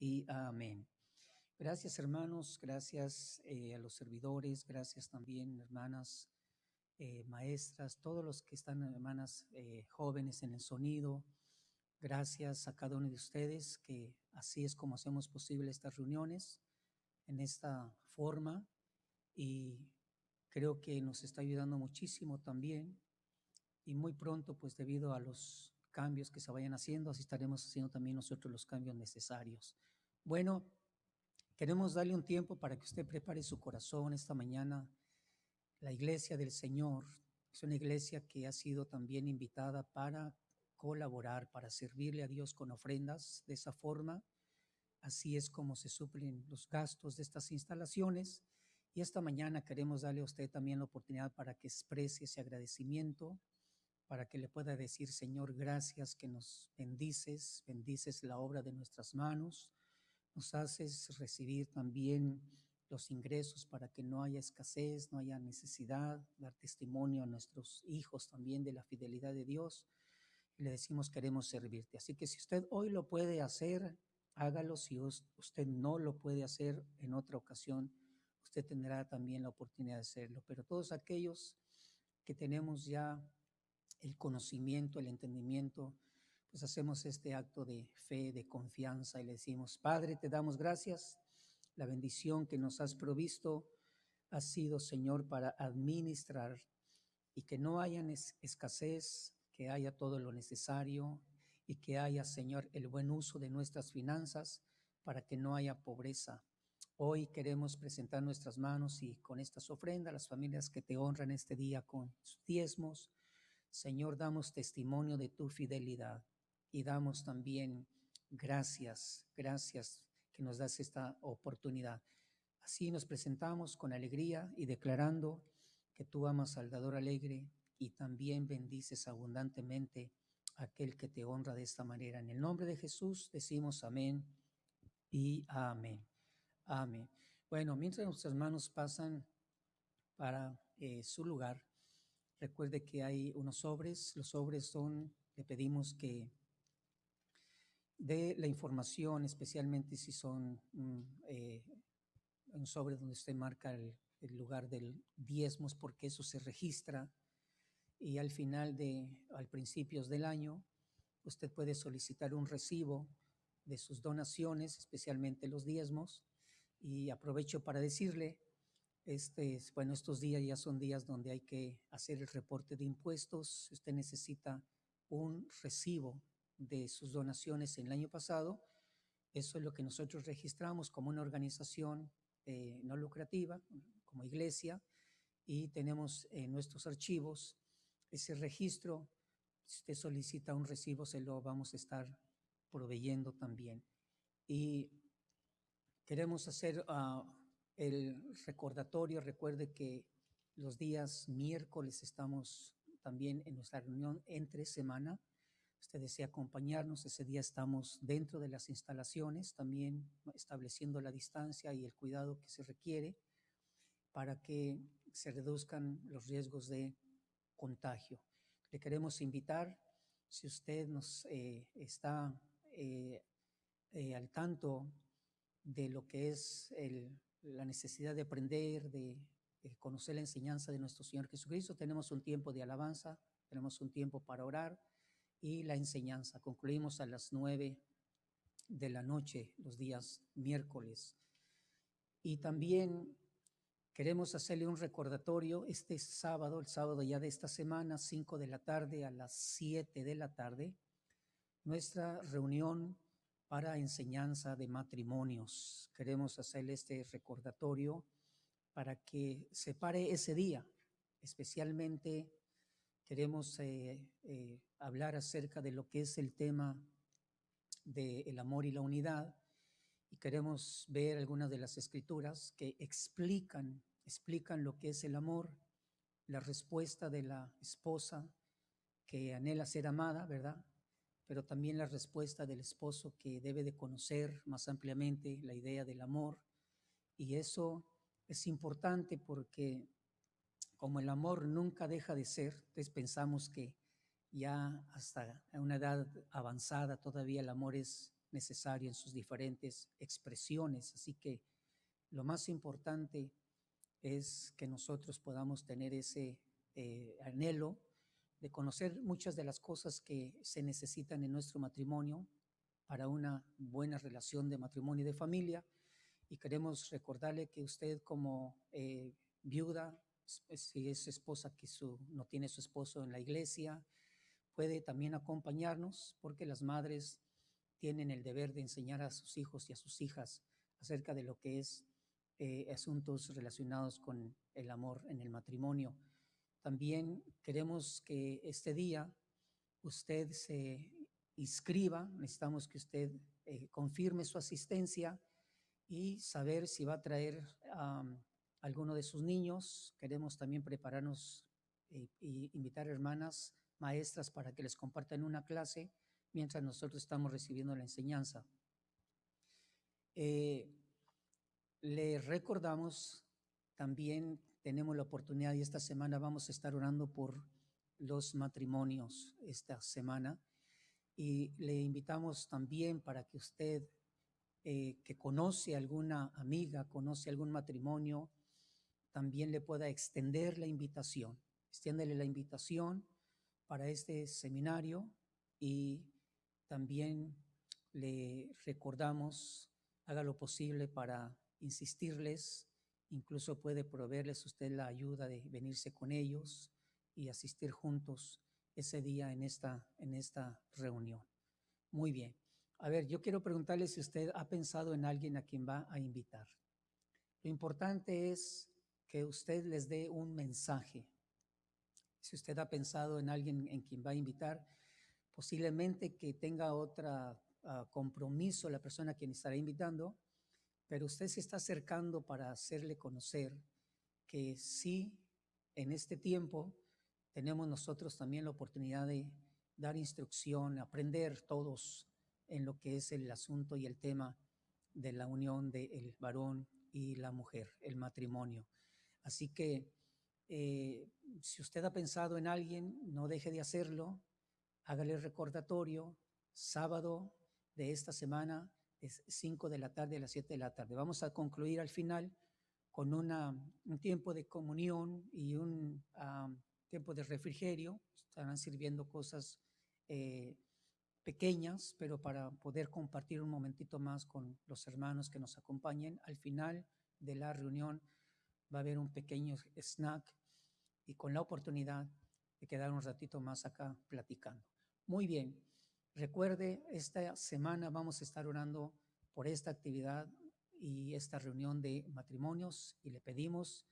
y amén. Gracias, hermanos, gracias a los servidores, gracias también, hermanas, maestras, todos los que están, hermanas jóvenes en el sonido. Gracias a cada uno de ustedes, que así es como hacemos posible estas reuniones en esta forma, y creo que nos está ayudando muchísimo también. Y muy pronto, pues debido a los cambios que se vayan haciendo, así estaremos haciendo también nosotros los cambios necesarios. Bueno, queremos darle un tiempo para que usted prepare su corazón esta mañana. La iglesia del Señor es una iglesia que ha sido también invitada para colaborar, para servirle a Dios con ofrendas. De esa forma, así es como se suplen los gastos de estas instalaciones. Y esta mañana queremos darle a usted también la oportunidad para que exprese ese agradecimiento, para que le pueda decir: Señor, gracias que nos bendices, bendices la obra de nuestras manos, nos haces recibir también los ingresos para que no haya escasez, no haya necesidad, dar testimonio a nuestros hijos también de la fidelidad de Dios. Y le decimos: queremos servirte. Así que si usted hoy lo puede hacer, hágalo. Si usted no lo puede hacer en otra ocasión, usted tendrá también la oportunidad de hacerlo. Pero todos aquellos que tenemos ya el conocimiento, el entendimiento, pues hacemos este acto de fe, de confianza, y le decimos: Padre, te damos gracias. La bendición que nos has provisto ha sido, Señor, para administrar y que no haya escasez, que haya todo lo necesario y que haya, Señor, el buen uso de nuestras finanzas para que no haya pobreza. Hoy queremos presentar nuestras manos y con estas ofrendas, las familias que te honran este día con sus diezmos, Señor, damos testimonio de tu fidelidad y damos también gracias que nos das esta oportunidad. Así nos presentamos con alegría y declarando que tú amas al dador alegre y también bendices abundantemente a aquel que te honra de esta manera. En el nombre de Jesús decimos amén y amén. Amén. Bueno, mientras nuestras manos pasan para su lugar, recuerde que hay unos sobres. Los sobres son, le pedimos que dé la información, especialmente si son un sobre donde usted marca el lugar del diezmos, porque eso se registra y al principios del año, usted puede solicitar un recibo de sus donaciones, especialmente los diezmos. Y aprovecho para decirle, estos días ya son días donde hay que hacer el reporte de impuestos. Si usted necesita un recibo de sus donaciones en el año pasado, eso es lo que nosotros registramos como una organización no lucrativa, como iglesia, y tenemos en nuestros archivos ese registro. Si usted solicita un recibo, se lo vamos a estar proveyendo también. Y queremos hacer el recordatorio. Recuerde que los días miércoles estamos también en nuestra reunión entre semana. Usted desea acompañarnos, ese día estamos dentro de las instalaciones, también estableciendo la distancia y el cuidado que se requiere para que se reduzcan los riesgos de contagio. Le queremos invitar, si usted nos está al tanto de lo que es la necesidad de aprender, de conocer la enseñanza de nuestro Señor Jesucristo, tenemos un tiempo de alabanza, tenemos un tiempo para orar y la enseñanza. Concluimos a las 9 de la noche los días miércoles. Y también queremos hacerle un recordatorio este sábado, el sábado ya de esta semana, 5 de la tarde a las 7 de la tarde, nuestra reunión para enseñanza de matrimonios. Queremos hacerle este recordatorio para que se pare ese día. Especialmente queremos hablar acerca de lo que es el tema del amor y la unidad, y queremos ver algunas de las escrituras que explican lo que es el amor, la respuesta de la esposa que anhela ser amada, ¿verdad? Pero también la respuesta del esposo que debe de conocer más ampliamente la idea del amor. Y eso es importante porque como el amor nunca deja de ser, entonces pensamos que ya hasta una edad avanzada todavía el amor es necesario en sus diferentes expresiones. Así que lo más importante es que nosotros podamos tener ese anhelo de conocer muchas de las cosas que se necesitan en nuestro matrimonio para una buena relación de matrimonio y de familia. Y queremos recordarle que usted como viuda, si es esposa que no tiene su esposo en la iglesia, puede también acompañarnos, porque las madres tienen el deber de enseñar a sus hijos y a sus hijas acerca de lo que es asuntos relacionados con el amor en el matrimonio. También queremos que este día usted se inscriba, necesitamos que usted confirme su asistencia y saber si va a traer alguno de sus niños. Queremos también prepararnos y invitar hermanas maestras para que les compartan una clase mientras nosotros estamos recibiendo la enseñanza. Le recordamos también, tenemos la oportunidad y esta semana vamos a estar orando por los matrimonios esta semana, y le invitamos también para que usted que conoce alguna amiga, conoce algún matrimonio, también le pueda extender la invitación. Extiéndele la invitación para este seminario, y también le recordamos, haga lo posible para insistirles, incluso puede proveerles usted la ayuda de venirse con ellos y asistir juntos ese día en esta reunión. Muy bien. A ver, yo quiero preguntarle si usted ha pensado en alguien a quien va a invitar. Lo importante es que usted les dé un mensaje. Si usted ha pensado en alguien en quien va a invitar, posiblemente que tenga otro compromiso la persona a quien estará invitando, pero usted se está acercando para hacerle conocer que sí, en este tiempo tenemos nosotros también la oportunidad de dar instrucción, aprender todos en lo que es el asunto y el tema de la unión del varón y la mujer, el matrimonio. Así que si usted ha pensado en alguien, no deje de hacerlo, hágale recordatorio. Sábado de esta semana es 5 de la tarde a las 7 de la tarde. Vamos a concluir al final con un tiempo de comunión y un tiempo de refrigerio. Estarán sirviendo cosas pequeñas, pero para poder compartir un momentito más con los hermanos que nos acompañen. Al final de la reunión va a haber un pequeño snack y con la oportunidad de quedar un ratito más acá platicando. Muy bien, recuerde, esta semana vamos a estar orando por esta actividad y esta reunión de matrimonios, y le pedimos,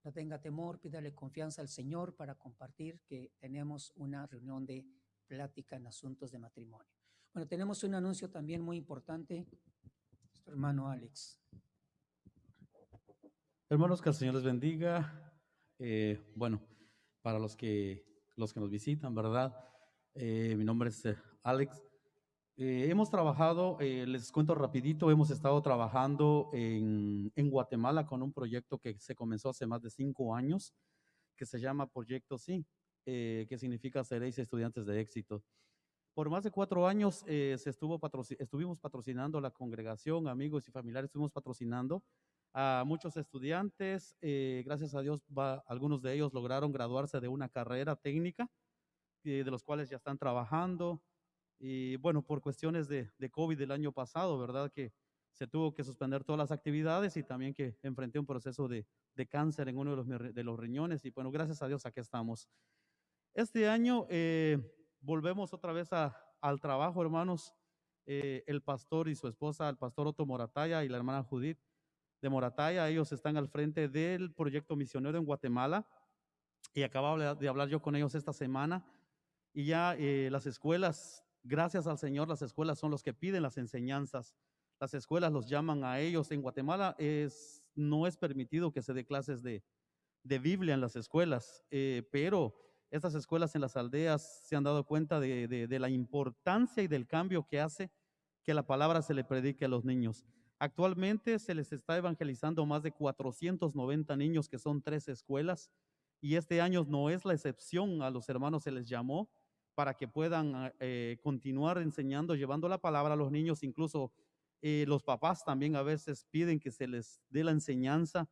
no tenga temor, pídale confianza al Señor para compartir que tenemos una reunión de plática en asuntos de matrimonio. Bueno, tenemos un anuncio también muy importante, nuestro hermano Alex. Hermanos, que el Señor les bendiga. Bueno, para los que nos visitan, ¿verdad? Mi nombre es Alex. Hemos trabajado, les cuento rapidito, hemos estado trabajando en Guatemala con un proyecto que se comenzó hace más de 5 años, que se llama Proyecto Sí, que significa Seréis Estudiantes de Éxito. Por más de 4 años estuvimos patrocinando la congregación, amigos y familiares, estuvimos patrocinando a muchos estudiantes. Gracias a Dios, algunos de ellos lograron graduarse de una carrera técnica, de los cuales ya están trabajando. Y bueno, por cuestiones de COVID del año pasado, ¿verdad? Que se tuvo que suspender todas las actividades, y también que enfrenté un proceso de cáncer en uno de los riñones. Y bueno, gracias a Dios aquí estamos. Este año volvemos otra vez al trabajo, hermanos. El pastor y su esposa, el pastor Otto Morataya y la hermana Judith de Morataya, ellos están al frente del proyecto misionero en Guatemala, y acababa de hablar yo con ellos esta semana. Y ya las escuelas, gracias al Señor, las escuelas son los que piden las enseñanzas. Las escuelas los llaman a ellos. En Guatemala no es permitido que se dé clases de Biblia en las escuelas, pero estas escuelas en las aldeas se han dado cuenta de la importancia y del cambio que hace que la palabra se le predique a los niños. Actualmente se les está evangelizando más de 490 niños, que son 3 escuelas, y este año no es la excepción. A los hermanos se les llamó para que puedan continuar enseñando, llevando la palabra a los niños. Incluso los papás también a veces piden que se les dé la enseñanza.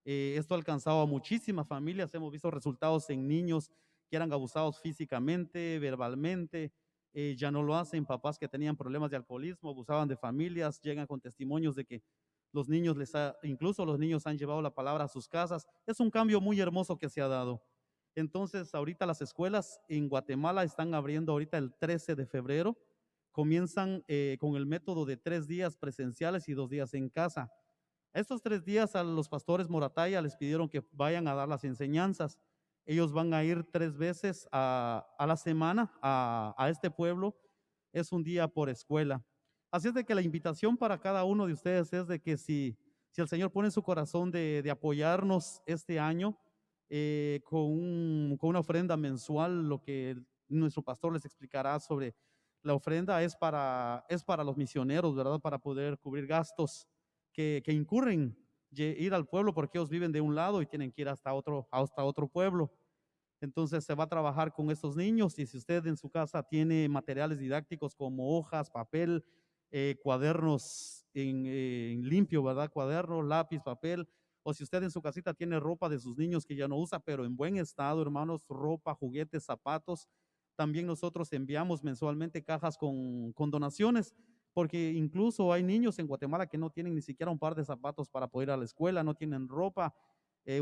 Esto ha alcanzado a muchísimas familias. Hemos visto resultados en niños que eran abusados físicamente, verbalmente. Ya no lo hacen. Papás que tenían problemas de alcoholismo, abusaban de familias, llegan con testimonios de que los niños incluso los niños han llevado la palabra a sus casas. Es un cambio muy hermoso que se ha dado. Entonces, ahorita las escuelas en Guatemala están abriendo ahorita el 13 de febrero. Comienzan con el método de 3 días presenciales y 2 días en casa. Estos 3 días a los pastores Morataya les pidieron que vayan a dar las enseñanzas. Ellos van a ir 3 veces a la semana a este pueblo. Es un día por escuela. Así es de que la invitación para cada uno de ustedes es de que si el Señor pone en su corazón de apoyarnos este año con una ofrenda mensual, lo que nuestro pastor les explicará sobre la ofrenda es para los misioneros, ¿verdad? Para poder cubrir gastos que incurren ir al pueblo, porque ellos viven de un lado y tienen que ir hasta otro pueblo. Entonces se va a trabajar con estos niños, y si usted en su casa tiene materiales didácticos como hojas, papel, cuadernos en limpio, ¿verdad? Cuadernos, lápiz, papel, o si usted en su casita tiene ropa de sus niños que ya no usa, pero en buen estado, hermanos, ropa, juguetes, zapatos, también nosotros enviamos mensualmente cajas con donaciones, porque incluso hay niños en Guatemala que no tienen ni siquiera un par de zapatos para poder ir a la escuela, no tienen ropa.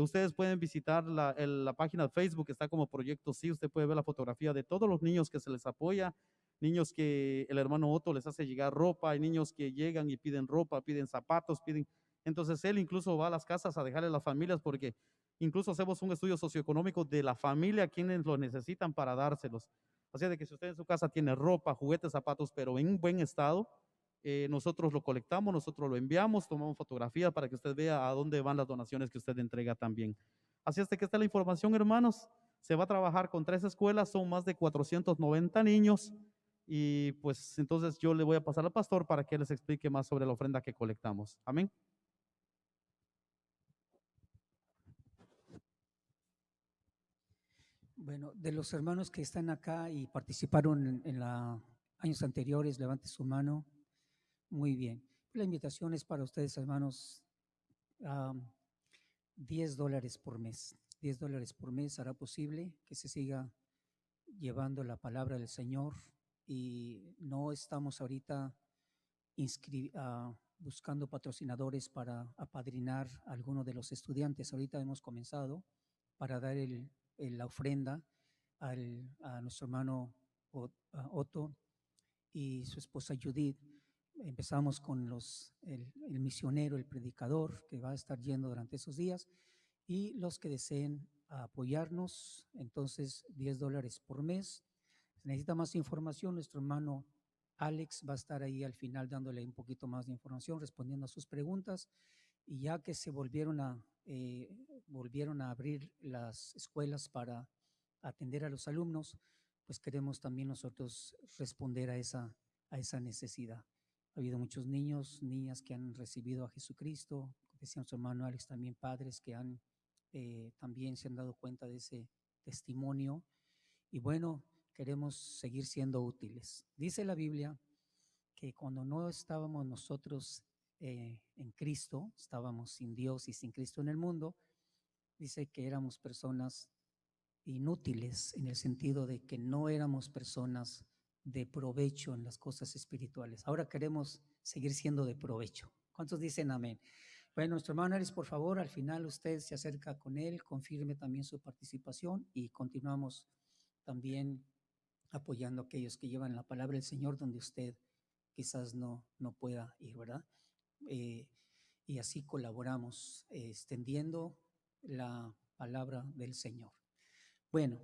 Ustedes pueden visitar la página de Facebook, está como Proyecto Sí. Usted puede ver la fotografía de todos los niños que se les apoya, niños que el hermano Otto les hace llegar ropa, hay niños que llegan y piden ropa, piden zapatos, piden. Entonces él incluso va a las casas a dejarle a las familias, porque incluso hacemos un estudio socioeconómico de la familia, quienes lo necesitan para dárselos. Así de que si usted en su casa tiene ropa, juguetes, zapatos, pero en buen estado, nosotros lo colectamos, nosotros lo enviamos, tomamos fotografías para que usted vea a dónde van las donaciones que usted entrega también. Así es de que esta es la información, hermanos. Se va a trabajar con 3 escuelas, son más de 490 niños, y pues entonces yo le voy a pasar al pastor para que les explique más sobre la ofrenda que colectamos. Amén. Bueno, de los hermanos que están acá y participaron en años anteriores, levante su mano. Muy bien. La invitación es para ustedes, hermanos, $10 por mes. $10 por mes hará posible que se siga llevando la palabra del Señor, y no estamos ahorita buscando patrocinadores para apadrinar a alguno de los estudiantes. Ahorita hemos comenzado para dar la ofrenda a nuestro hermano Otto y su esposa Judith. Empezamos con el misionero, el predicador, que va a estar yendo durante esos días, y los que deseen apoyarnos, entonces $10 por mes. Si necesita más información, nuestro hermano Alex va a estar ahí al final dándole un poquito más de información, respondiendo a sus preguntas. Y ya que se volvieron a abrir las escuelas para atender a los alumnos, pues queremos también nosotros responder a esa necesidad. Ha habido muchos niños, niñas que han recibido a Jesucristo, decía nuestro hermano Alex, también padres que también se han dado cuenta de ese testimonio. Y bueno, queremos seguir siendo útiles. Dice la Biblia que cuando no estábamos nosotros en Cristo, estábamos sin Dios y sin Cristo en el mundo, dice que éramos personas inútiles, en el sentido de que no éramos personas de provecho en las cosas espirituales. Ahora queremos seguir siendo de provecho. ¿Cuántos dicen amén? Bueno, nuestro hermano Aris, por favor, al final usted se acerca con él, confirme también su participación, y continuamos también apoyando a aquellos que llevan la palabra del Señor donde usted quizás no pueda ir, ¿verdad? Y así colaboramos extendiendo la palabra del Señor. Bueno,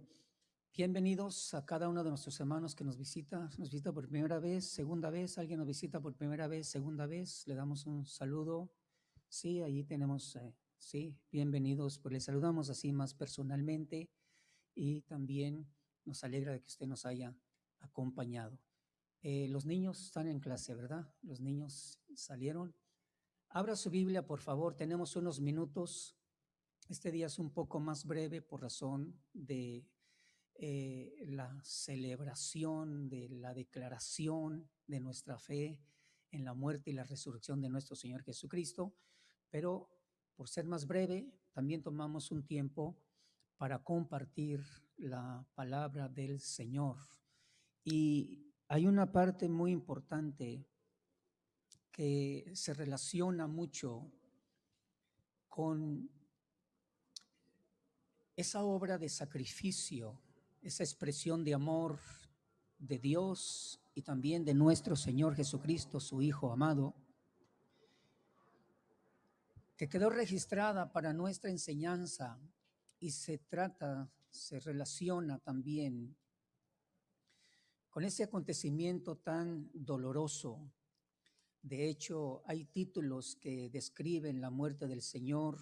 bienvenidos a cada uno de nuestros hermanos que nos visita por primera vez, segunda vez. Alguien nos visita por primera vez, segunda vez, le damos un saludo. Sí, allí tenemos, sí, bienvenidos, pues les saludamos así más personalmente, y también nos alegra de que usted nos haya acompañado. Los niños están en clase, ¿verdad? Los niños salieron. Abra su Biblia, por favor, tenemos unos minutos. Este día es un poco más breve por razón de la celebración de la declaración de nuestra fe en la muerte y la resurrección de nuestro Señor Jesucristo, pero por ser más breve, también tomamos un tiempo para compartir la palabra del Señor. Y hay una parte muy importante que se relaciona mucho con esa obra de sacrificio, esa expresión de amor de Dios y también de nuestro Señor Jesucristo, su Hijo amado, que quedó registrada para nuestra enseñanza y se relaciona también con ese acontecimiento tan doloroso. De hecho, hay títulos que describen la muerte del Señor.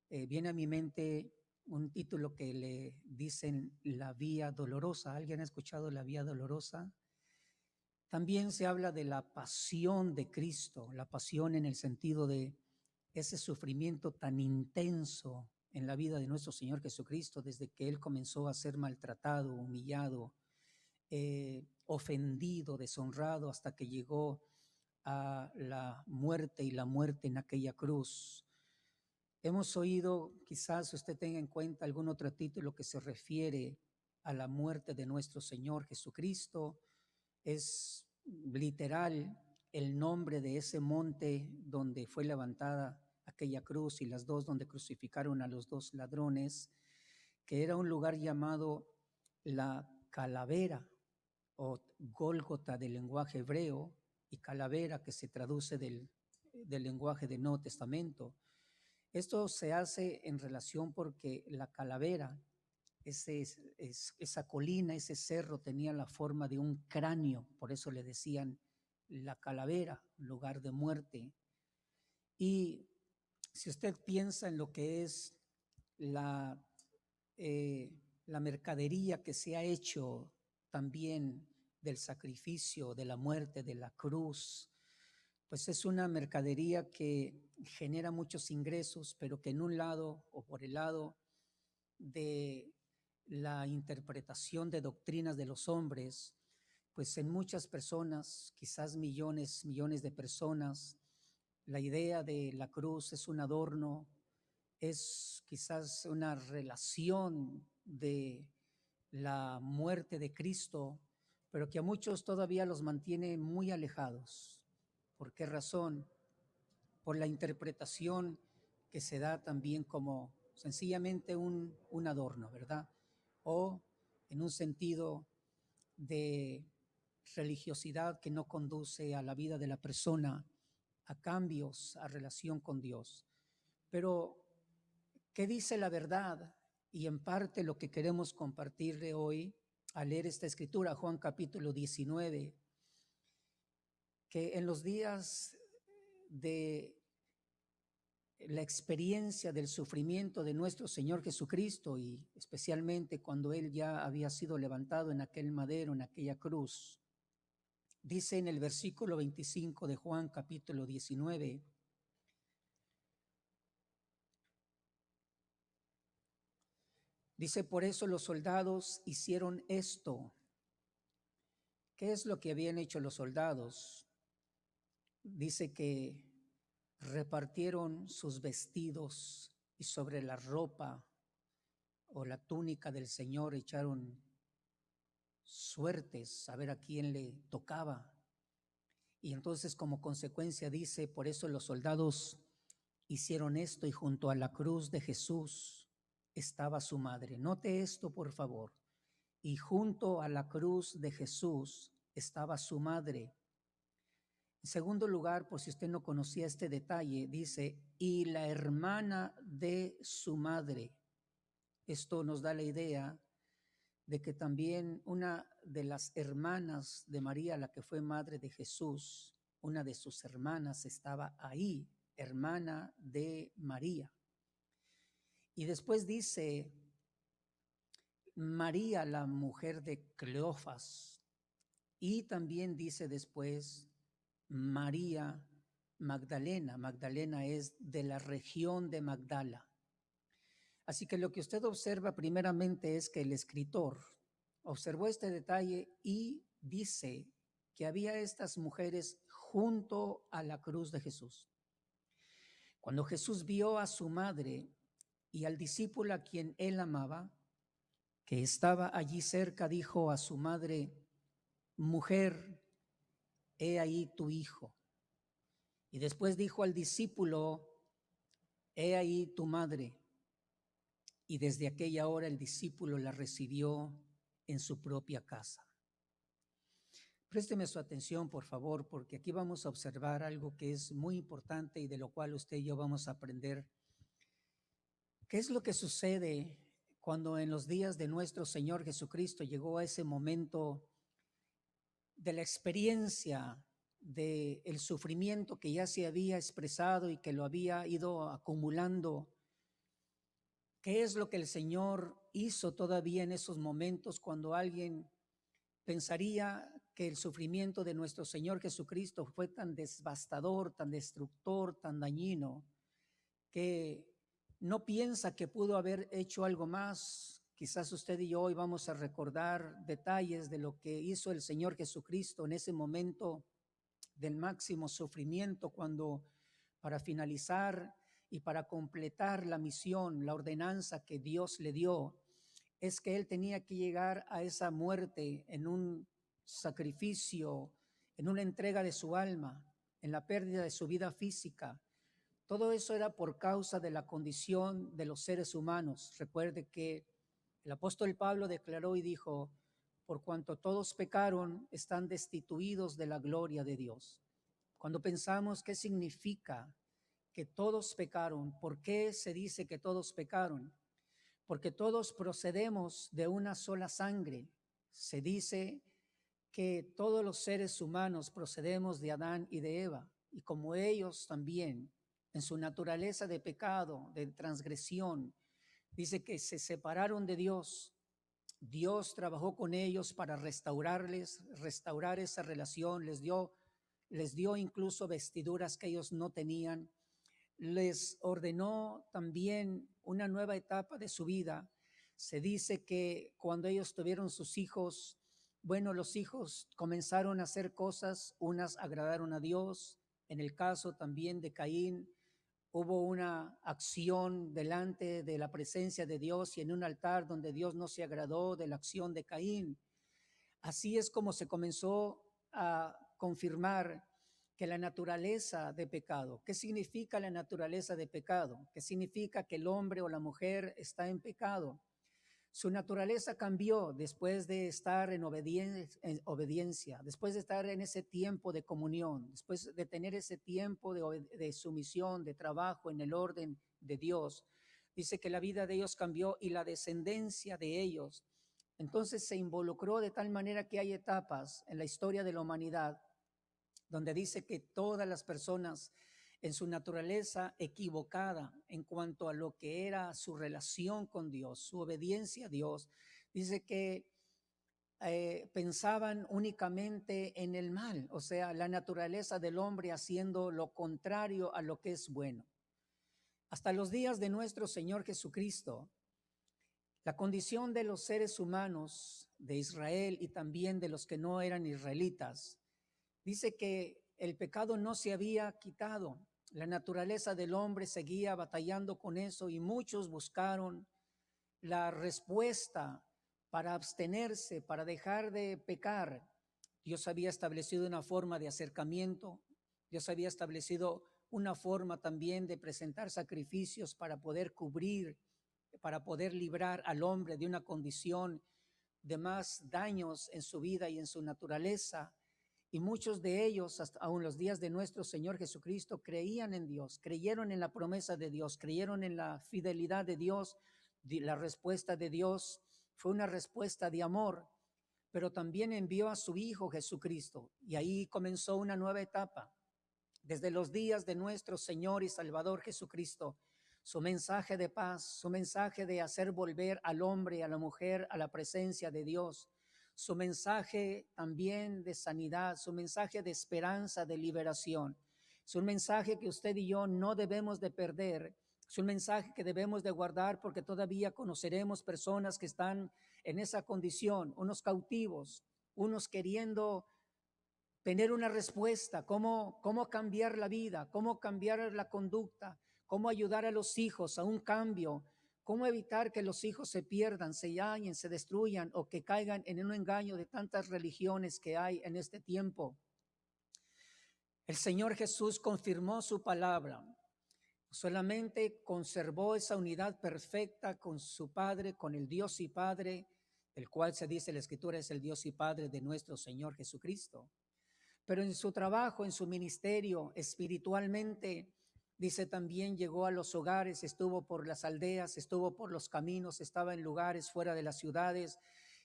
Viene a mi mente un título que le dicen la vía dolorosa. ¿Alguien ha escuchado la vía dolorosa? También se habla de la pasión de Cristo, la pasión en el sentido de ese sufrimiento tan intenso en la vida de nuestro Señor Jesucristo desde que Él comenzó a ser maltratado, humillado, ofendido, deshonrado, hasta que llegó a la muerte y la muerte en aquella cruz. Hemos oído, quizás usted tenga en cuenta algún otro título que se refiere a la muerte de nuestro Señor Jesucristo. Es literal el nombre de ese monte donde fue levantada aquella cruz y las dos donde crucificaron a los dos ladrones, que era un lugar llamado la calavera o Gólgota del lenguaje hebreo y calavera que se traduce del lenguaje del Nuevo Testamento. Esto se hace en relación porque la calavera, esa colina, ese cerro tenía la forma de un cráneo, por eso le decían la calavera, lugar de muerte. Y si usted piensa en lo que es la mercadería que se ha hecho también del sacrificio, de la muerte, de la cruz, pues es una mercadería que genera muchos ingresos, pero que en un lado o por el lado de la interpretación de doctrinas de los hombres, pues en muchas personas, quizás millones de personas, la idea de la cruz es un adorno, es quizás una relación de la muerte de Cristo, pero que a muchos todavía los mantiene muy alejados. ¿Por qué razón? Por la interpretación que se da también como sencillamente un adorno, ¿verdad? O en un sentido de religiosidad que no conduce a la vida de la persona, a cambios, a relación con Dios. Pero, ¿qué dice la verdad? Y en parte lo que queremos compartirle hoy al leer esta escritura, Juan capítulo 19, que en los días de la experiencia del sufrimiento de nuestro Señor Jesucristo y especialmente cuando Él ya había sido levantado en aquel madero, en aquella cruz, dice en el versículo 25 de Juan capítulo 19, dice, por eso los soldados hicieron esto. ¿Qué es lo que habían hecho los soldados? Dice que repartieron sus vestidos y sobre la ropa o la túnica del Señor echaron suertes a ver a quién le tocaba. Y entonces como consecuencia dice, por eso los soldados hicieron esto y junto a la cruz de Jesús estaba su madre. Note esto, por favor. Y junto a la cruz de Jesús estaba su madre. En segundo lugar, por si usted no conocía este detalle, dice, y la hermana de su madre. Esto nos da la idea de que también una de las hermanas de María, la que fue madre de Jesús, una de sus hermanas estaba ahí, hermana de María. Y después dice, María, la mujer de Cleofas, y también dice después, María Magdalena. Magdalena es de la región de Magdala. Así que lo que usted observa primeramente es que el escritor observó este detalle y dice que había estas mujeres junto a la cruz de Jesús. Cuando Jesús vio a su madre y al discípulo a quien él amaba, que estaba allí cerca, dijo a su madre: mujer, he ahí tu hijo. Y después dijo al discípulo: he ahí tu madre. Y desde aquella hora el discípulo la recibió en su propia casa. Présteme su atención, por favor, porque aquí vamos a observar algo que es muy importante y de lo cual usted y yo vamos a aprender. ¿Qué es lo que sucede cuando en los días de nuestro Señor Jesucristo llegó a ese momento de la experiencia del sufrimiento que ya se había expresado y que lo había ido acumulando? ¿Qué es lo que el Señor hizo todavía en esos momentos cuando alguien pensaría que el sufrimiento de nuestro Señor Jesucristo fue tan devastador, tan destructor, tan dañino, que no piensa que pudo haber hecho algo más? Quizás usted y yo hoy vamos a recordar detalles de lo que hizo el Señor Jesucristo en ese momento del máximo sufrimiento, cuando para finalizar y para completar la misión, la ordenanza que Dios le dio, es que él tenía que llegar a esa muerte en un sacrificio, en una entrega de su alma, en la pérdida de su vida física. Todo eso era por causa de la condición de los seres humanos. Recuerde que el apóstol Pablo declaró y dijo: por cuanto todos pecaron, están destituidos de la gloria de Dios. Cuando pensamos qué significa que todos pecaron, ¿por qué se dice que todos pecaron? Porque todos procedemos de una sola sangre. Se dice que todos los seres humanos procedemos de Adán y de Eva, y como ellos también, en su naturaleza de pecado, de transgresión, dice que se separaron de Dios. Dios trabajó con ellos para restaurar esa relación, les dio incluso vestiduras que ellos no tenían, les ordenó también una nueva etapa de su vida. Se dice que cuando ellos tuvieron sus hijos, bueno, los hijos comenzaron a hacer cosas, unas agradaron a Dios. En el caso también de Caín, hubo una acción delante de la presencia de Dios y en un altar donde Dios no se agradó de la acción de Caín. Así es como se comenzó a confirmar que la naturaleza de pecado. ¿Qué significa la naturaleza de pecado? ¿Qué significa que el hombre o la mujer está en pecado? Su naturaleza cambió después de estar en obediencia, después de estar en ese tiempo de comunión, después de tener ese tiempo de sumisión, de trabajo en el orden de Dios. Dice que la vida de ellos cambió y la descendencia de ellos. Entonces se involucró de tal manera que hay etapas en la historia de la humanidad donde dice que todas las personas en su naturaleza equivocada en cuanto a lo que era su relación con Dios, su obediencia a Dios, dice que pensaban únicamente en el mal, o sea, la naturaleza del hombre haciendo lo contrario a lo que es bueno. Hasta los días de nuestro Señor Jesucristo, la condición de los seres humanos de Israel y también de los que no eran israelitas, dice que el pecado no se había quitado. La naturaleza del hombre seguía batallando con eso y muchos buscaron la respuesta para abstenerse, para dejar de pecar. Dios había establecido una forma de acercamiento. Dios había establecido una forma también de presentar sacrificios para poder cubrir, para poder librar al hombre de una condición de más daños en su vida y en su naturaleza. Y muchos de ellos, hasta aún los días de nuestro Señor Jesucristo, creían en Dios, creyeron en la promesa de Dios, creyeron en la fidelidad de Dios. La respuesta de Dios fue una respuesta de amor, pero también envió a su Hijo Jesucristo. Y ahí comenzó una nueva etapa. Desde los días de nuestro Señor y Salvador Jesucristo, su mensaje de paz, su mensaje de hacer volver al hombre y a la mujer a la presencia de Dios, su mensaje también de sanidad, su mensaje de esperanza, de liberación. Es un mensaje que usted y yo no debemos de perder Es un mensaje que debemos de guardar porque todavía conoceremos personas que están en esa condición, unos cautivos, unos queriendo tener una respuesta, cómo cambiar la vida, cómo cambiar la conducta, cómo ayudar a los hijos a un cambio, cómo evitar que los hijos se pierdan, se dañen, se destruyan o que caigan en un engaño de tantas religiones que hay en este tiempo. El Señor Jesús confirmó su palabra. Solamente conservó esa unidad perfecta con su Padre, con el Dios y Padre, el cual se dice la Escritura es el Dios y Padre de nuestro Señor Jesucristo. Pero en su trabajo, en su ministerio, espiritualmente, dice también llegó a los hogares, estuvo por las aldeas, estuvo por los caminos, estaba en lugares fuera de las ciudades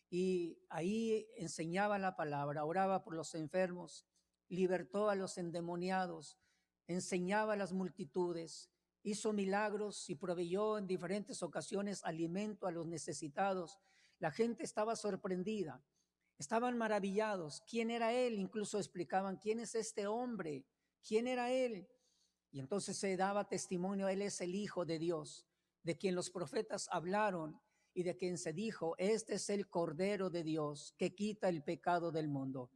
y ahí enseñaba la palabra, oraba por los enfermos, libertó a los endemoniados, enseñaba a las multitudes, hizo milagros y proveyó en diferentes ocasiones alimento a los necesitados. La gente estaba sorprendida. Estaban maravillados. ¿Quién era él? Incluso explicaban, ¿quién es este hombre? ¿Quién era él? Y entonces se daba testimonio, él es el Hijo de Dios, de quien los profetas hablaron y de quien se dijo, este es el Cordero de Dios que quita el pecado del mundo.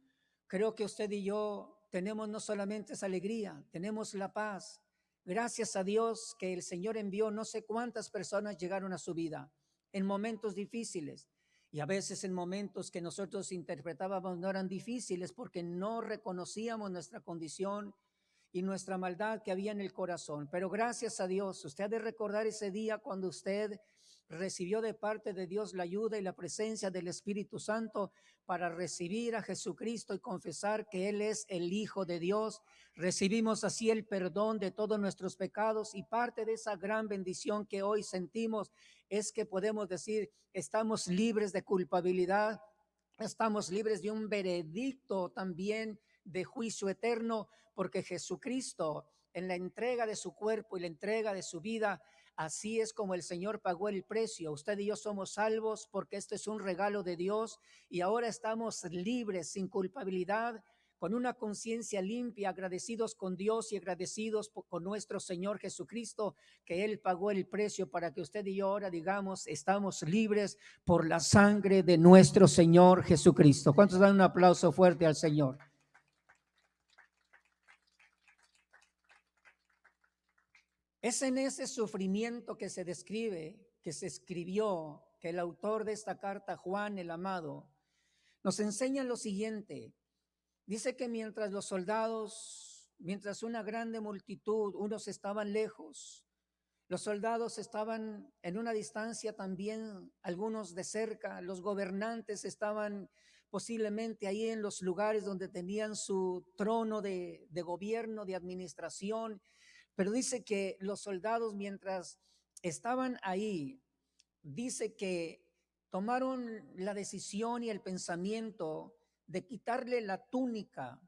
Creo que usted y yo tenemos no solamente esa alegría, tenemos la paz. Gracias a Dios que el Señor envió, no sé cuántas personas llegaron a su vida en momentos difíciles. Y a veces en momentos que nosotros interpretábamos no eran difíciles porque no reconocíamos nuestra condición y nuestra maldad que había en el corazón. Pero gracias a Dios, usted ha de recordar ese día cuando usted recibió de parte de Dios la ayuda y la presencia del Espíritu Santo para recibir a Jesucristo y confesar que Él es el Hijo de Dios. Recibimos así el perdón de todos nuestros pecados y parte de esa gran bendición que hoy sentimos es que podemos decir, estamos libres de culpabilidad, estamos libres de un veredicto también de juicio eterno, porque Jesucristo en la entrega de su cuerpo y la entrega de su vida, así es como el Señor pagó el precio. Usted y yo somos salvos porque esto es un regalo de Dios y ahora estamos libres, sin culpabilidad, con una conciencia limpia, agradecidos con Dios y agradecidos con nuestro Señor Jesucristo, que Él pagó el precio para que usted y yo ahora digamos, estamos libres por la sangre de nuestro Señor Jesucristo. ¿Cuántos dan un aplauso fuerte al Señor? Es en ese sufrimiento que se describe, que se escribió, que el autor de esta carta, Juan el Amado, nos enseña lo siguiente. Dice que mientras los soldados, mientras una grande multitud, unos estaban lejos, los soldados estaban en una distancia también, algunos de cerca, los gobernantes estaban posiblemente ahí en los lugares donde tenían su trono de gobierno, de administración, pero dice que los soldados mientras estaban ahí, dice que tomaron la decisión y el pensamiento de quitarle la túnica.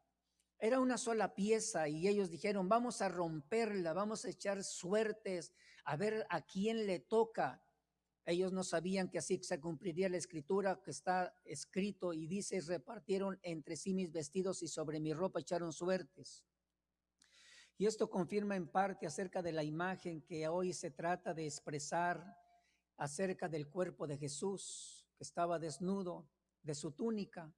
Era una sola pieza y ellos dijeron, vamos a romperla, vamos a echar suertes, a ver a quién le toca. Ellos no sabían que así se cumpliría la escritura que está escrito y dice, repartieron entre sí mis vestidos y sobre mi ropa echaron suertes. Y esto confirma en parte acerca de la imagen que hoy se trata de expresar acerca del cuerpo de Jesús, que estaba desnudo de su túnica.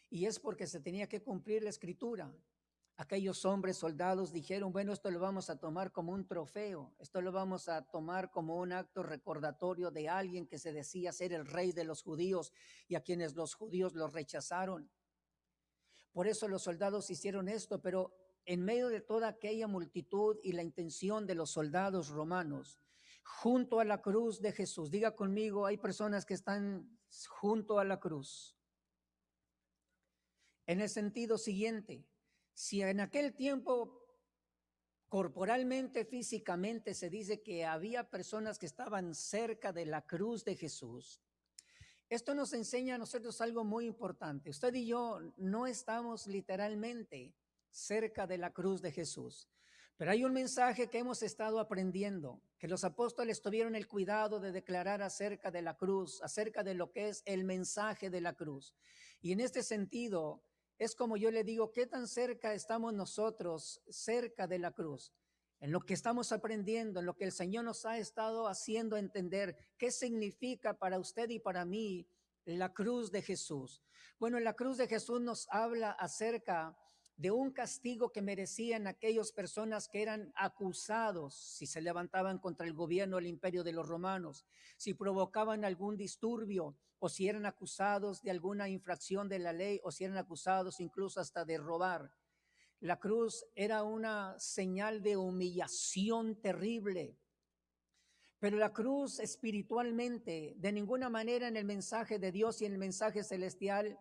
Y es porque se tenía que cumplir la escritura. Aquellos hombres soldados dijeron, bueno, esto lo vamos a tomar como un trofeo, esto lo vamos a tomar como un acto recordatorio de alguien que se decía ser el rey de los judíos y a quienes los judíos los rechazaron. Por eso los soldados hicieron esto, pero en medio de toda aquella multitud y la intención de los soldados romanos, junto a la cruz de Jesús, diga conmigo, hay personas que están junto a la cruz. En el sentido siguiente, si en aquel tiempo corporalmente, físicamente se dice que había personas que estaban cerca de la cruz de Jesús, esto nos enseña a nosotros algo muy importante. Usted y yo no estamos literalmente cerca de la cruz de Jesús, pero hay un mensaje que hemos estado aprendiendo, que los apóstoles tuvieron el cuidado de declarar acerca de la cruz, acerca de lo que es el mensaje de la cruz. Y en este sentido, es como yo le digo, ¿qué tan cerca estamos nosotros cerca de la cruz? en lo que estamos aprendiendo, en lo que el Señor nos ha estado haciendo entender qué significa para usted y para mí la cruz de Jesús. Bueno, la cruz de Jesús nos habla acerca de un castigo que merecían aquellas personas que eran acusados si se levantaban contra el gobierno del imperio de los romanos, si provocaban algún disturbio o si eran acusados de alguna infracción de la ley o si eran acusados incluso hasta de robar. La cruz era una señal de humillación terrible. Pero la cruz espiritualmente, de ninguna manera en el mensaje de Dios y en el mensaje celestial,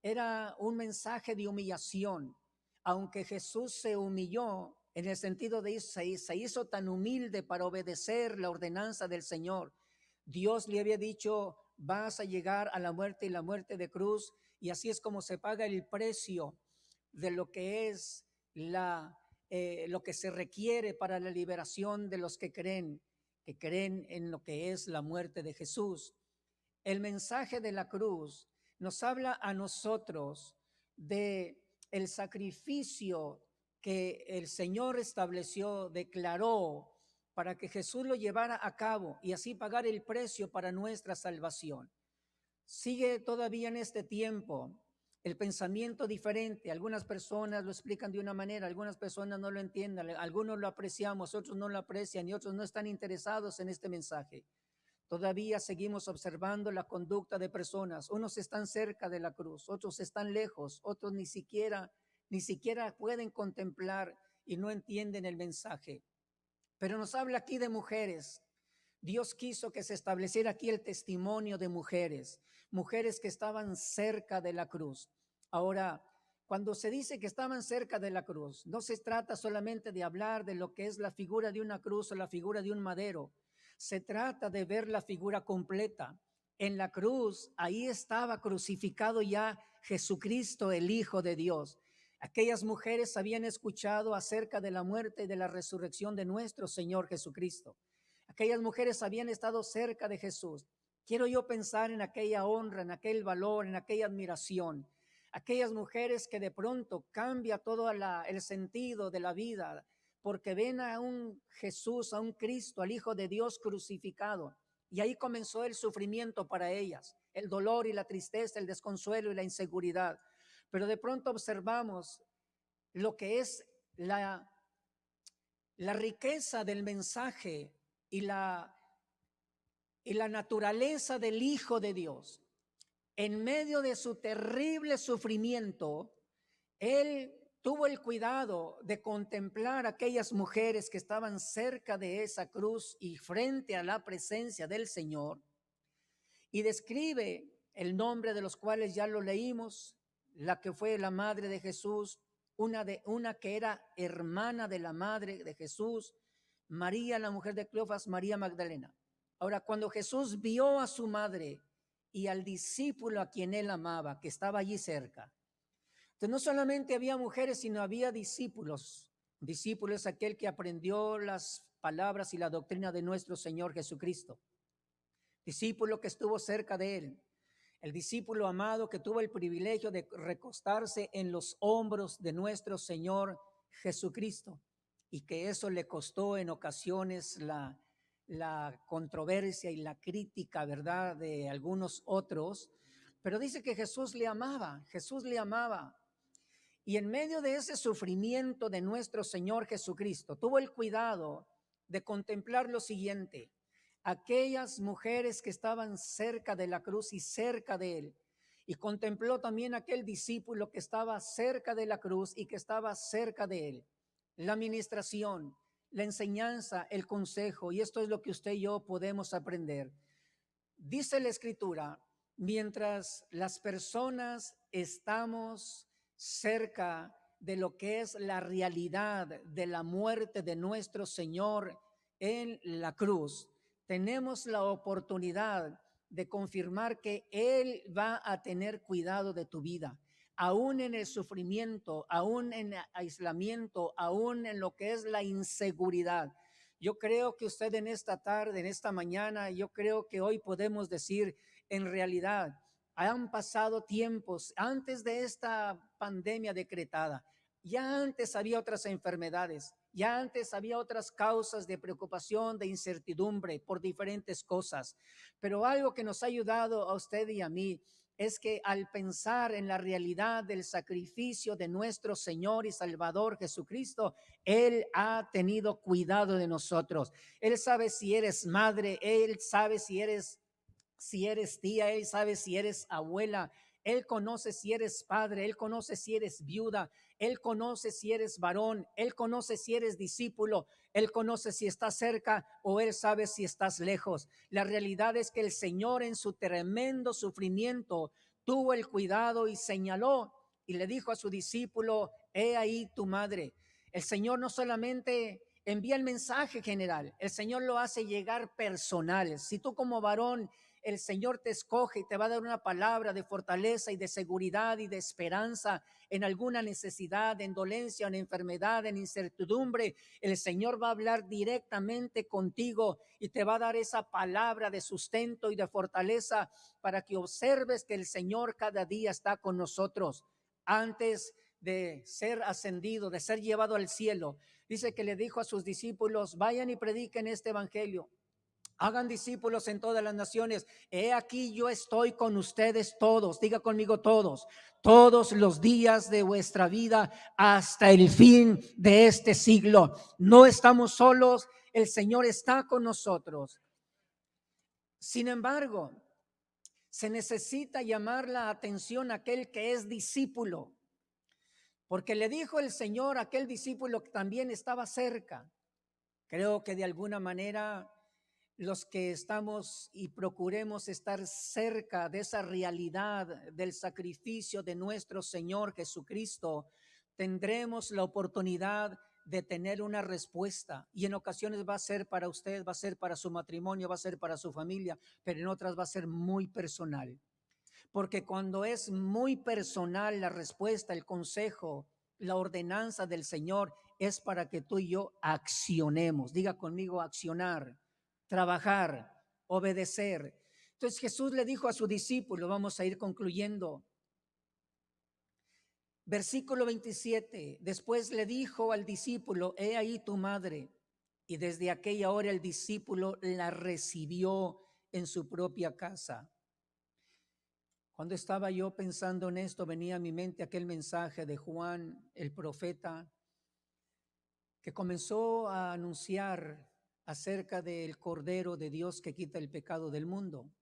era un mensaje de humillación. Aunque Jesús se humilló en el sentido de se hizo tan humilde para obedecer la ordenanza del Señor. Dios le había dicho, vas a llegar a la muerte y la muerte de cruz, y así es como se paga el precio de lo que es lo que se requiere para la liberación de los que creen en lo que es la muerte de Jesús. El mensaje de la cruz nos habla a nosotros de el sacrificio que el Señor estableció, declaró para que Jesús lo llevara a cabo y así pagar el precio para nuestra salvación. Sigue todavía en este tiempo el pensamiento diferente. Algunas personas lo explican de una manera, algunas personas no lo entienden, algunos lo apreciamos, otros no lo aprecian y otros no están interesados en este mensaje. Todavía seguimos observando la conducta de personas. Unos están cerca de la cruz, otros están lejos, otros ni siquiera pueden contemplar y no entienden el mensaje. Pero nos habla aquí de mujeres. Dios quiso que se estableciera aquí el testimonio de mujeres que estaban cerca de la cruz. Ahora, cuando se dice que estaban cerca de la cruz, no se trata solamente de hablar de lo que es la figura de una cruz o la figura de un madero. Se trata de ver la figura completa. En la cruz, ahí estaba crucificado ya Jesucristo, el Hijo de Dios. Aquellas mujeres habían escuchado acerca de la muerte y de la resurrección de nuestro Señor Jesucristo. Aquellas mujeres habían estado cerca de Jesús. Quiero yo pensar en aquella honra, en aquel valor, en aquella admiración. Aquellas mujeres que de pronto cambia todo el sentido de la vida porque ven a un Jesús, a un Cristo, al Hijo de Dios crucificado. Y ahí comenzó el sufrimiento para ellas, el dolor y la tristeza, el desconsuelo y la inseguridad. Pero de pronto observamos lo que es la riqueza del mensaje y la naturaleza del Hijo de Dios. En medio de su terrible sufrimiento, Él tuvo el cuidado de contemplar a aquellas mujeres que estaban cerca de esa cruz y frente a la presencia del Señor, y describe el nombre de los cuales ya lo leímos, la que fue la madre de Jesús, una que era hermana de la madre de Jesús, María, la mujer de Cleofas, María Magdalena. Ahora, cuando Jesús vio a su madre y al discípulo a quien él amaba, que estaba allí cerca, entonces no solamente había mujeres, sino había discípulos. Discípulo es aquel que aprendió las palabras y la doctrina de nuestro Señor Jesucristo. Discípulo que estuvo cerca de él. El discípulo amado que tuvo el privilegio de recostarse en los hombros de nuestro Señor Jesucristo, y que eso le costó en ocasiones la controversia y la crítica, ¿verdad?, de algunos otros. Pero dice que Jesús le amaba. Y en medio de ese sufrimiento de nuestro Señor Jesucristo, tuvo el cuidado de contemplar lo siguiente: aquellas mujeres que estaban cerca de la cruz y cerca de él, y contempló también aquel discípulo que estaba cerca de la cruz y que estaba cerca de él. La administración, la enseñanza, el consejo, y esto es lo que usted y yo podemos aprender. Dice la Escritura, mientras las personas estamos cerca de lo que es la realidad de la muerte de nuestro Señor en la cruz, tenemos la oportunidad de confirmar que Él va a tener cuidado de tu vida, aún en el sufrimiento, aún en el aislamiento, aún en lo que es la inseguridad. Yo creo que usted en esta tarde, en esta mañana, yo creo que hoy podemos decir, en realidad, han pasado tiempos antes de esta pandemia decretada. Ya antes había otras enfermedades, Ya antes había otras causas de preocupación, de incertidumbre por diferentes cosas, pero algo que nos ha ayudado a usted y a mí es que al pensar en la realidad del sacrificio de nuestro Señor y Salvador Jesucristo, Él ha tenido cuidado de nosotros. Él sabe si eres madre, Él sabe si eres tía, Él sabe si eres abuela, Él conoce si eres padre, Él conoce si eres viuda, Él conoce si eres varón, Él conoce si eres discípulo, Él conoce si estás cerca o Él sabe si estás lejos. La realidad es que el Señor en su tremendo sufrimiento tuvo el cuidado y señaló y le dijo a su discípulo: he ahí tu madre. El Señor no solamente envía el mensaje general, el Señor lo hace llegar personal. Si tú como varón, el Señor te escoge y te va a dar una palabra de fortaleza y de seguridad y de esperanza en alguna necesidad, en dolencia, en enfermedad, en incertidumbre, el Señor va a hablar directamente contigo y te va a dar esa palabra de sustento y de fortaleza para que observes que el Señor cada día está con nosotros. Antes de ser ascendido, de ser llevado al cielo, dice que le dijo a sus discípulos: vayan y prediquen este evangelio. Hagan discípulos en todas las naciones. He aquí yo estoy con ustedes todos. Diga conmigo: todos los días de vuestra vida hasta el fin de este siglo. No estamos solos, el Señor está con nosotros. Sin embargo, se necesita llamar la atención a aquel que es discípulo, porque le dijo el Señor a aquel discípulo que también estaba cerca. Creo que de alguna manera los que estamos y procuremos estar cerca de esa realidad del sacrificio de nuestro Señor Jesucristo, tendremos la oportunidad de tener una respuesta, y en ocasiones va a ser para usted, va a ser para su matrimonio, va a ser para su familia, pero en otras va a ser muy personal, porque cuando es muy personal la respuesta, el consejo, la ordenanza del Señor es para que tú y yo accionemos. Diga conmigo: accionar, trabajar, obedecer. Entonces Jesús le dijo a su discípulo, vamos a ir concluyendo, versículo 27, después le dijo al discípulo: he ahí tu madre. Y desde aquella hora el discípulo la recibió en su propia casa. Cuando estaba yo pensando en esto, venía a mi mente aquel mensaje de Juan, el profeta, que comenzó a anunciar acerca del Cordero de Dios que quita el pecado del mundo.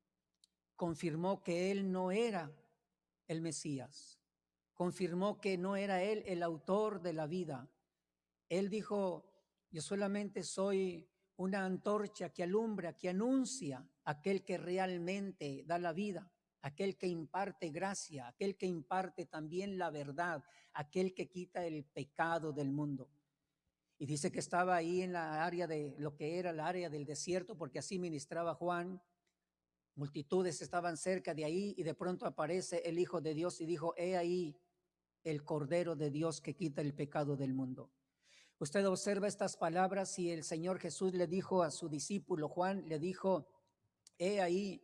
Confirmó que él no era el Mesías. Confirmó que no era él el autor de la vida. Él dijo: yo solamente soy una antorcha que alumbra, que anuncia aquel que realmente da la vida, aquel que imparte gracia, aquel que imparte también la verdad, aquel que quita el pecado del mundo. Y dice que estaba ahí en la área de lo que era la área del desierto, porque así ministraba Juan. Multitudes estaban cerca de ahí y de pronto aparece el Hijo de Dios y dijo: he ahí el Cordero de Dios que quita el pecado del mundo. Usted observa estas palabras y el Señor Jesús le dijo a su discípulo Juan, le dijo: he ahí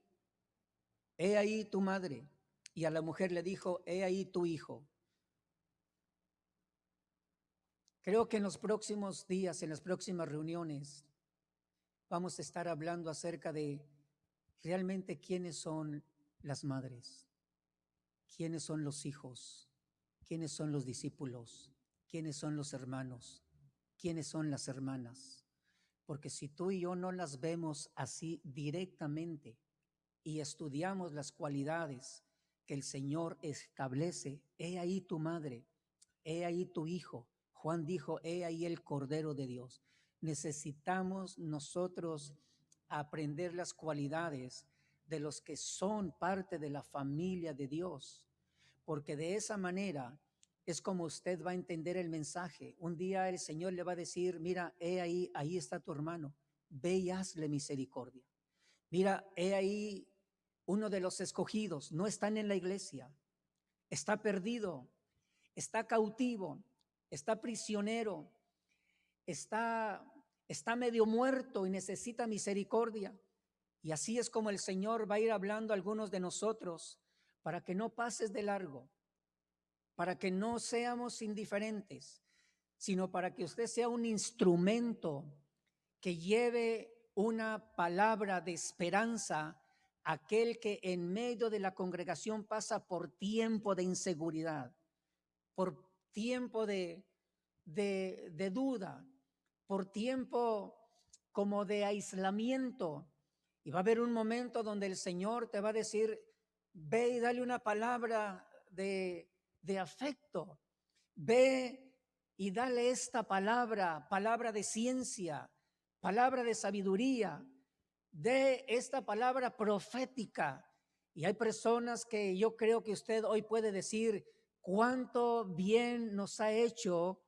tu madre. Y a la mujer le dijo: he ahí tu hijo. Creo que en los próximos días, en las próximas reuniones, vamos a estar hablando acerca de realmente quiénes son las madres, quiénes son los hijos, quiénes son los discípulos, quiénes son los hermanos, quiénes son las hermanas. Porque si tú y yo no las vemos así directamente y estudiamos las cualidades que el Señor establece: he ahí tu madre, he ahí tu hijo. Juan dijo: he ahí el Cordero de Dios. Necesitamos nosotros aprender las cualidades de los que son parte de la familia de Dios, porque de esa manera es como usted va a entender el mensaje. Un día el Señor le va a decir: mira, he ahí, ahí está tu hermano, ve y hazle misericordia. Mira, he ahí uno de los escogidos, no están en la iglesia, está perdido, está cautivo, está prisionero, está medio muerto y necesita misericordia. Y así es como el Señor va a ir hablando a algunos de nosotros, para que no pases de largo, para que no seamos indiferentes. sino para que usted sea un instrumento que lleve una palabra de esperanza a aquel que en medio de la congregación pasa por tiempo de inseguridad, por tiempo de duda, por tiempo como de aislamiento. Y va a haber un momento donde el Señor te va a decir, ve y dale una palabra de afecto, ve y dale esta palabra, palabra de ciencia, palabra de sabiduría, de esta palabra profética. Y hay personas que yo creo que usted hoy puede decir cuánto bien nos ha hecho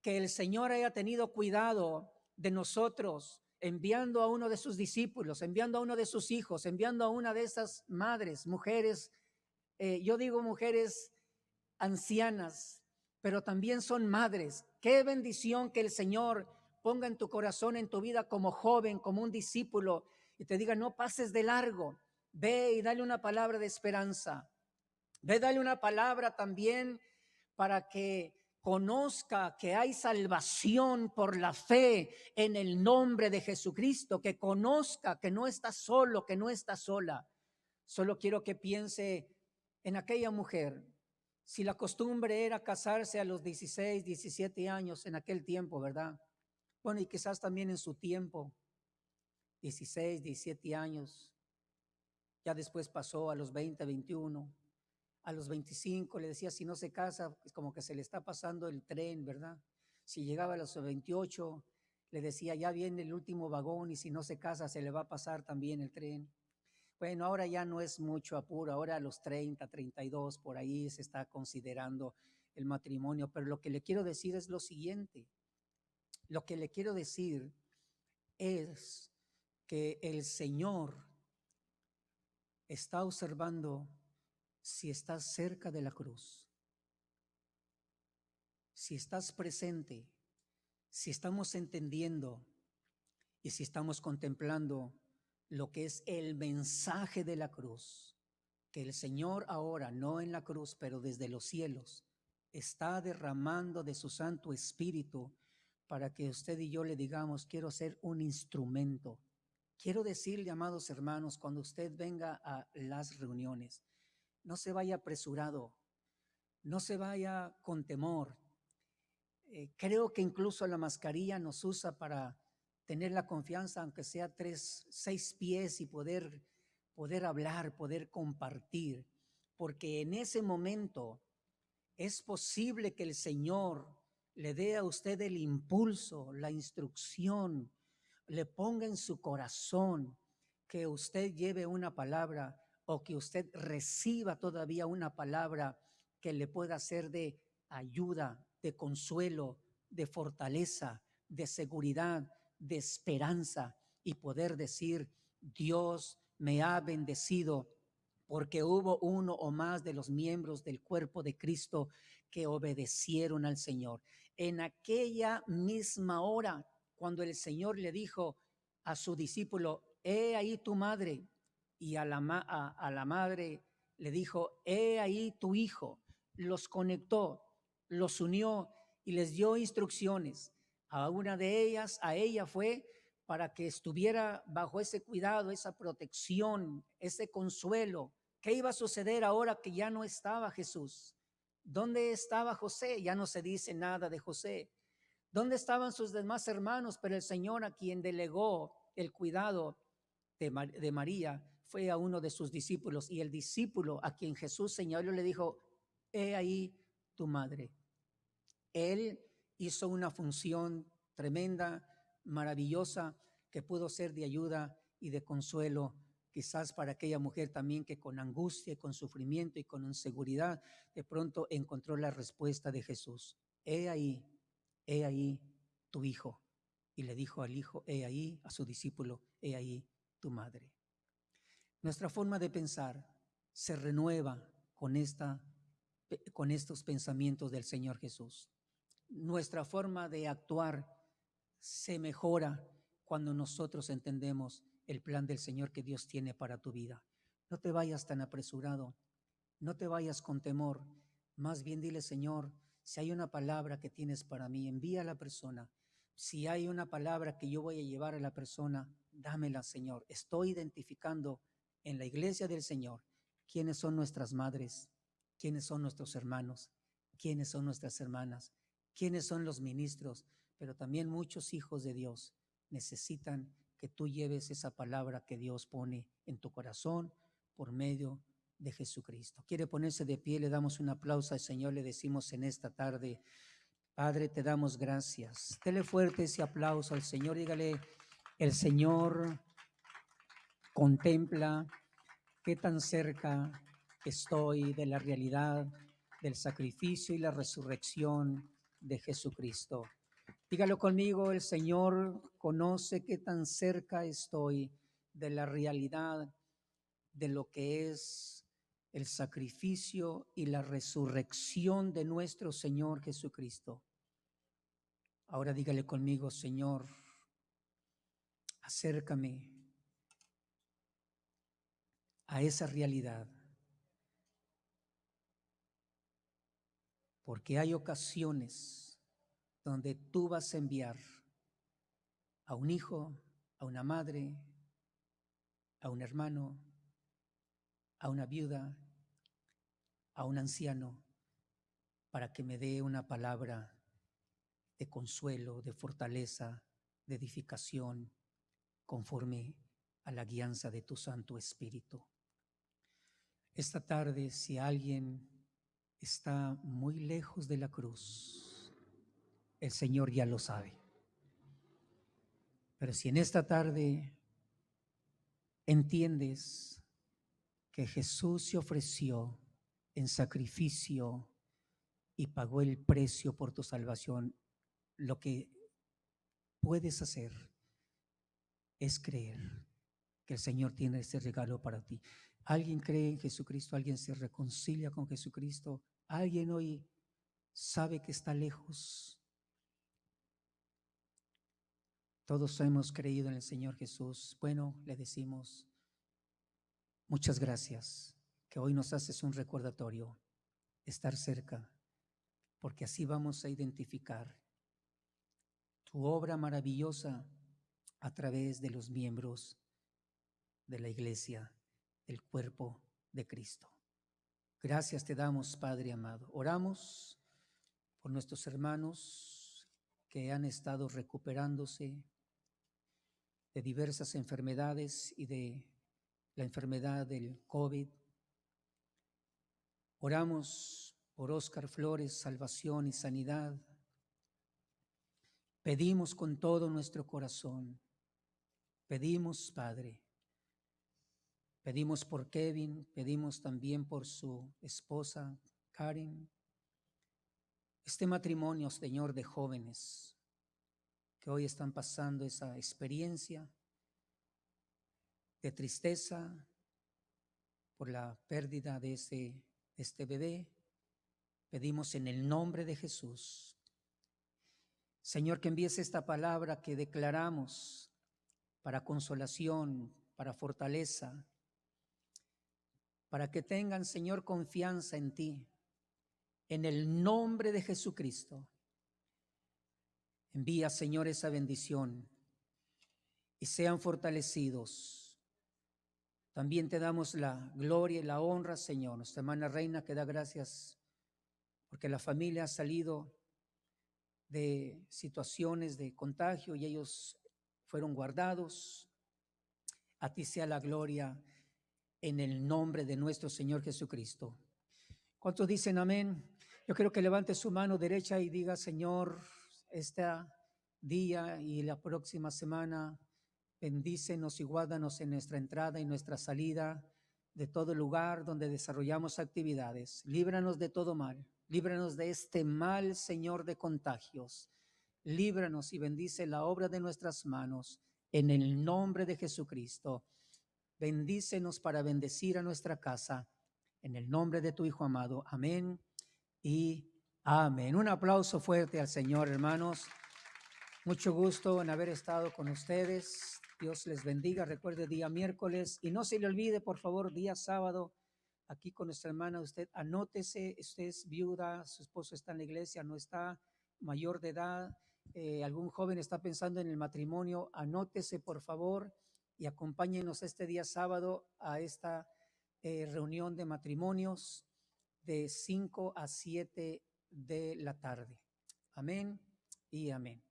que el Señor haya tenido cuidado de nosotros, enviando a uno de sus discípulos, enviando a uno de sus hijos, enviando a una de esas madres, mujeres, yo digo mujeres ancianas, pero también son madres. Qué bendición que el Señor ponga en tu corazón, en tu vida como joven, como un discípulo, y te diga, no pases de largo, ve y dale una palabra de esperanza, ve, dale una palabra también para que conozca que hay salvación por la fe en el nombre de Jesucristo, que conozca que no está solo, que no está sola. Solo quiero que piense en aquella mujer. Si la costumbre era casarse a los 16, 17 años en aquel tiempo, ¿verdad? Bueno, y quizás también en su tiempo, 16, 17 años. Ya después pasó a los 20, 21. A los 25 le decía, si no se casa, es como que se le está pasando el tren, ¿verdad? Si llegaba a los 28, le decía, ya viene el último vagón y si no se casa, se le va a pasar también el tren. Bueno, ahora ya no es mucho apuro, ahora a los 30, 32, por ahí se está considerando el matrimonio, pero lo que le quiero decir es lo siguiente. Lo que le quiero decir es que el Señor está observando si estás cerca de la cruz, si estás presente, si estamos entendiendo y si estamos contemplando lo que es el mensaje de la cruz, que el Señor ahora, no en la cruz, pero desde los cielos, está derramando de su Santo Espíritu para que usted y yo le digamos, quiero ser un instrumento. Quiero decirle, amados hermanos, cuando usted venga a las reuniones, no se vaya apresurado, no se vaya con temor. Creo que incluso la mascarilla nos usa para tener la confianza, aunque sea 6 pies y poder hablar, poder compartir, porque en ese momento es posible que el Señor le dé a usted el impulso, la instrucción, le ponga en su corazón que usted lleve una palabra o que usted reciba todavía una palabra que le pueda ser de ayuda, de consuelo, de fortaleza, de seguridad, de esperanza y poder decir, Dios me ha bendecido porque hubo uno o más de los miembros del cuerpo de Cristo que obedecieron al Señor. En aquella misma hora, cuando el Señor le dijo a su discípulo, he ahí tu madre, y a la madre le dijo, he ahí tu hijo, los conectó, los unió y les dio instrucciones. A una de ellas, a ella fue para que estuviera bajo ese cuidado, esa protección, ese consuelo. ¿Qué iba a suceder ahora que ya no estaba Jesús? ¿Dónde estaba José? Ya no se dice nada de José. ¿Dónde estaban sus demás hermanos? Pero el Señor, a quien delegó el cuidado de María, fue a uno de sus discípulos, y el discípulo a quien Jesús señaló le dijo, he ahí tu madre. Él hizo una función tremenda, maravillosa, que pudo ser de ayuda y de consuelo, quizás para aquella mujer también que con angustia, con sufrimiento y con inseguridad, de pronto encontró la respuesta de Jesús. He ahí tu hijo. Y le dijo al hijo, he ahí, a su discípulo, he ahí tu madre. Nuestra forma de pensar se renueva con estos pensamientos del Señor Jesús. Nuestra forma de actuar se mejora cuando nosotros entendemos el plan del Señor que Dios tiene para tu vida. No te vayas tan apresurado, no te vayas con temor, más bien dile, Señor, Si hay una palabra que tienes para mí, envía a la persona. Si hay una palabra que yo voy a llevar a la persona, dámela, Señor. Estoy identificando en la iglesia del Señor quiénes son nuestras madres, quiénes son nuestros hermanos, quiénes son nuestras hermanas, quiénes son los ministros, pero también muchos hijos de Dios necesitan que tú lleves esa palabra que Dios pone en tu corazón por medio de Jesucristo. Quiere ponerse de pie, le damos un aplauso al Señor, le decimos en esta tarde: Padre, te damos gracias. Dele fuerte ese aplauso al Señor, dígale: el Señor contempla qué tan cerca estoy de la realidad del sacrificio y la resurrección de Jesucristo. Dígalo conmigo: el Señor conoce qué tan cerca estoy de la realidad de lo que es el sacrificio y la resurrección de nuestro Señor Jesucristo. Ahora dígale conmigo: Señor, acércame a esa realidad, porque hay ocasiones donde tú vas a enviar a un hijo, a una madre, a un hermano, a una viuda, a un anciano, para que me dé una palabra de consuelo, de fortaleza, de edificación, conforme a la guianza de tu Santo Espíritu. Esta tarde, si alguien está muy lejos de la cruz, el Señor ya lo sabe. Pero si en esta tarde entiendes que Jesús se ofreció en sacrificio y pagó el precio por tu salvación, lo que puedes hacer es creer que el Señor tiene ese regalo para ti. ¿Alguien cree en Jesucristo? ¿Alguien se reconcilia con Jesucristo? ¿Alguien hoy sabe que está lejos? Todos hemos creído en el Señor Jesús. Bueno, le decimos: muchas gracias, que hoy nos haces un recordatorio, estar cerca, porque así vamos a identificar tu obra maravillosa a través de los miembros de la iglesia, del cuerpo de Cristo. Gracias te damos, Padre amado. Oramos por nuestros hermanos que han estado recuperándose de diversas enfermedades y de la enfermedad del COVID. Oramos por Óscar Flores, salvación y sanidad. Pedimos con todo nuestro corazón. Pedimos, Padre. Pedimos por Kevin, pedimos también por su esposa, Karen. Este matrimonio, Señor, de jóvenes que hoy están pasando esa experiencia de tristeza por la pérdida de este bebé, pedimos en el nombre de Jesús, Señor, que envíes esta palabra que declaramos para consolación, para fortaleza, para que tengan, Señor, confianza en ti. En el nombre de Jesucristo, envía, Señor, esa bendición y sean fortalecidos. También te damos la gloria y la honra, Señor. Nuestra hermana Reina, que da gracias porque la familia ha salido de situaciones de contagio y ellos fueron guardados. A ti sea la gloria en el nombre de nuestro Señor Jesucristo. ¿Cuántos dicen amén? Yo quiero que levante su mano derecha y diga: Señor, este día y la próxima semana, bendícenos y guárdanos en nuestra entrada y nuestra salida de todo lugar donde desarrollamos actividades. Líbranos de todo mal. Líbranos de este mal, Señor, de contagios. Líbranos y bendice la obra de nuestras manos en el nombre de Jesucristo. Bendícenos para bendecir a nuestra casa en el nombre de tu Hijo amado. Amén y amén. Un aplauso fuerte al Señor, hermanos. Mucho gusto en haber estado con ustedes. Dios les bendiga. Recuerde, día miércoles, y no se le olvide, por favor, día sábado, aquí con nuestra hermana. Usted anótese, usted es viuda, su esposo está en la iglesia, no está, mayor de edad, algún joven está pensando en el matrimonio, anótese por favor y acompáñenos este día sábado a esta reunión de matrimonios de 5 a 7 de la tarde. Amén y amén.